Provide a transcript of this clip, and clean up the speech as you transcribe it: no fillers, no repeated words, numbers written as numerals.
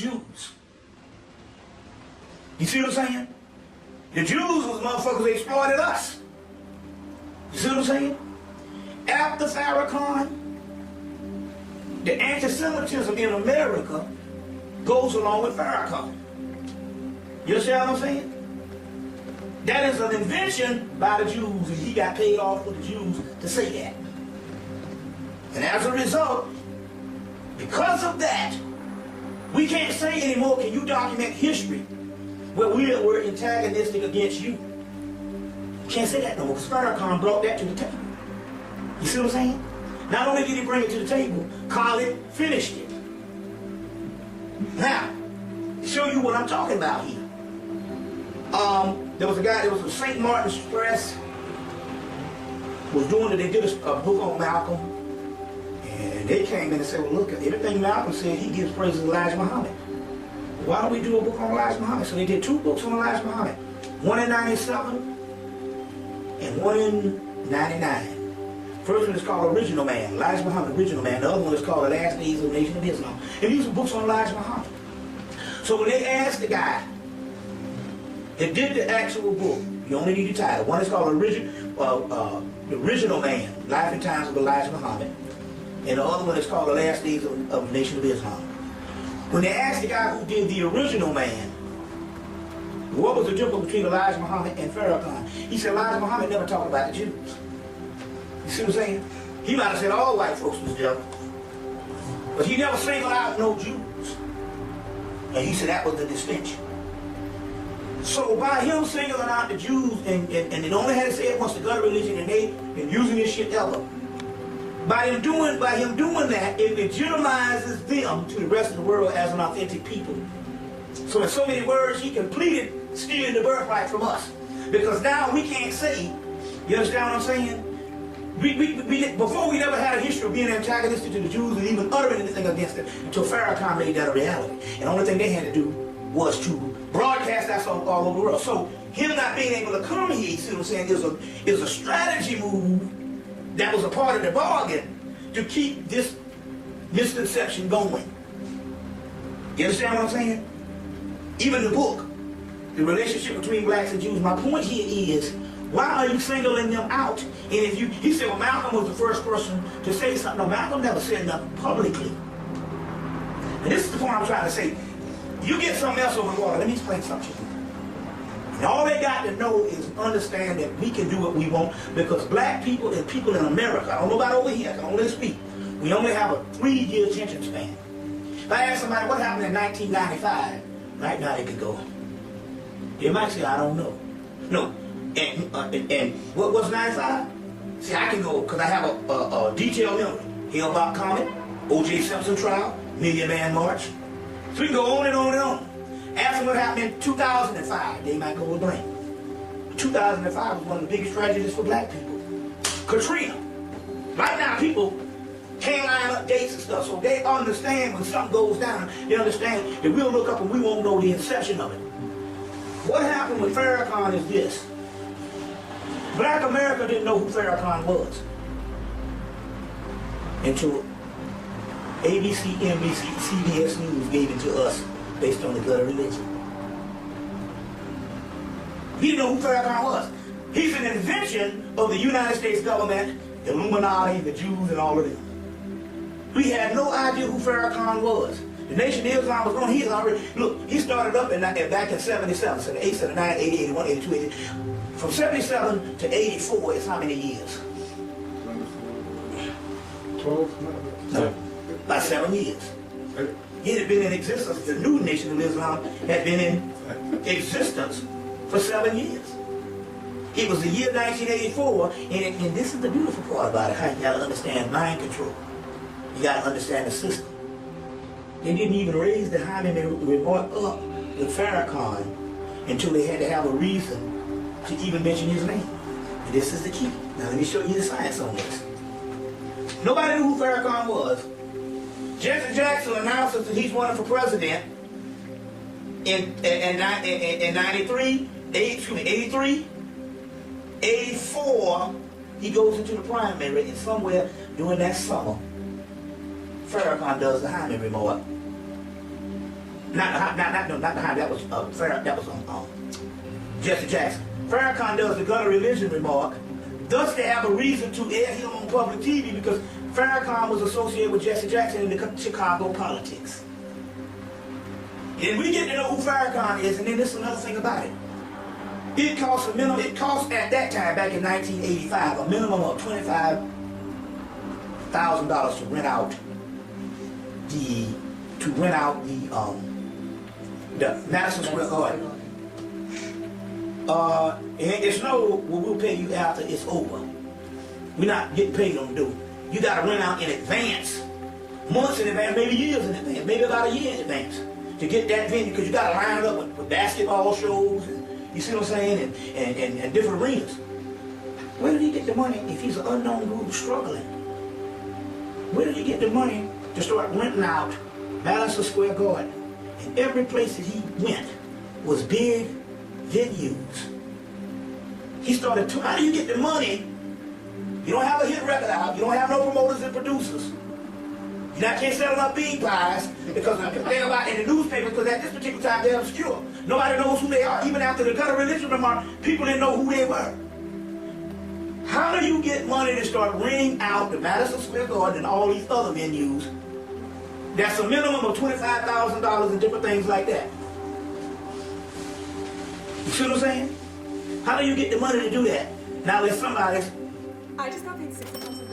Jews. You see what I'm saying? The Jews was motherfuckers that exploited us. You see what I'm saying? After Farrakhan, the anti-Semitism in America goes along with Farrakhan. You understand what I'm saying? That is an invention by the Jews, and he got paid off for the Jews to say that. And as a result, because of that, we can't say anymore, can you document history where we were antagonistic against you? Can't say that no more, because Farrakhan brought that to the table. You see what I'm saying? Not only did he bring it to the table, Khalid finished it. Now, to show you what I'm talking about here. There was a guy, there was a St. Martin's Press was doing it, they did a book on Malcolm, and they came in and said, well look, everything Malcolm said, he gives praise to Elijah Muhammad. Why don't we do a book on Elijah Muhammad? So they did 2 books on Elijah Muhammad. One in 97 and one in 99. First one is called Original Man, Elijah Muhammad, Original Man. The other one is called The Last Days of the Nation of Islam. And these are books on Elijah Muhammad. So when they asked the guy that did the actual book, you only need the title. One is called The Original Man, Life and Times of Elijah Muhammad. And the other one is called The Last Days of the Nation of Islam. When they asked the guy who did The Original Man, what was the difference between Elijah Muhammad and Farrakhan? He said Elijah Muhammad never talked about the Jews. You see what I'm saying? He might have said all white folks was devil, but he never singled out no Jews. And he said that was the distinction. So by him singling out the Jews, and they only had to say it once, the gut religion, and they been using this shit ever. By him doing that, it legitimizes them to the rest of the world as an authentic people. So in so many words, he completed stealing the birthright from us. Because now we can't say, you understand what I'm saying? Before we never had a history of being antagonistic to the Jews and even uttering anything against them until Farrakhan made that a reality. And the only thing they had to do was to broadcast that all over the world. So him not being able to come here, you see what I'm saying, is a strategy move that was a part of the bargain to keep this misconception going. You understand what I'm saying? Even the book, the relationship between blacks and Jews, my point here is, why are you singling them out? And if he said, well, Malcolm was the first person to say something. No, Malcolm never said nothing publicly. And this is the point I'm trying to say. You get something else over the water. Let me explain something to you. And all they got to know is understand that we can do what we want, because black people and people in America, I don't know about over here, I can only speak, we only have a 3-year attention span. If I ask somebody what happened in 1995, right now they could go, they might say, I don't know. No. And what was 95? See, I can go, because I have a detailed memory. Hillbop Comet, O.J. Simpson trial, Million Man March. So we can go on and on and on. Ask them what happened in 2005, they might go with blank. 2005 was one of the biggest tragedies for black people. Katrina. Right now, people can't line up dates and stuff, so they understand when something goes down, they understand that we'll look up and we won't know the inception of it. What happened with Farrakhan is this. Black America didn't know who Farrakhan was until ABC, NBC, CBS News gave it to us based on the gut of religion. We didn't know who Farrakhan was. He's an invention of the United States government, the Illuminati, the Jews, and all of them. We had no idea who Farrakhan was. The Nation of Islam was going, he already, look, he started up back in 77, 78, 79, 80, 81, 82, 80. From 77 to 84 is how many years? 12? No, about 7 years. It had been in existence. The new Nation of Islam had been in existence for 7 years. It was the year 1984, and this is the beautiful part about it, how you got to understand mind control. You got to understand the system. They didn't even raise the Hemmitt report up with Farrakhan until they had to have a reason to even mention his name. And this is the key. Now let me show you the science on this. Nobody knew who Farrakhan was. Jesse Jackson announces that he's running for president in 93, 83, 84, he goes into the primary, and somewhere during that summer, Farrakhan does the Hemmitt report. Not the High. That was that was Jesse Jackson. Farrakhan does the gutter religion remark. Thus, they have a reason to air him on public TV because Farrakhan was associated with Jesse Jackson in the Chicago politics. And we get to know who Farrakhan is, and then there's another thing about it. It costs a minimum. It cost at that time, back in 1985, a minimum of $25,000 to rent out the Madison Square Garden. It's no, well, we'll pay you after it's over. We're not getting paid on do. You got to rent out in advance, months in advance, maybe years in advance, maybe about a year in advance to get that venue because you got to line it up with basketball shows. And, you see what I'm saying? And different arenas. Where did he get the money if he's an unknown dude who's struggling? Where did he get the money to start renting out Madison Square Garden? And every place that he went was big venues. He started, how do you get the money? You don't have a hit record out. You don't have no promoters and producers. You can't sell enough bean pies because they're about in the newspaper because at this particular time they're obscure. Nobody knows who they are. Even after the gutter religion remark, people didn't know who they were. How do you get money to start renting out the Madison Square Garden and all these other venues? That's a minimum of $25,000 and different things like that. You see what I'm saying? How do you get the money to do that? Now there's somebody. I just got paid $60,000.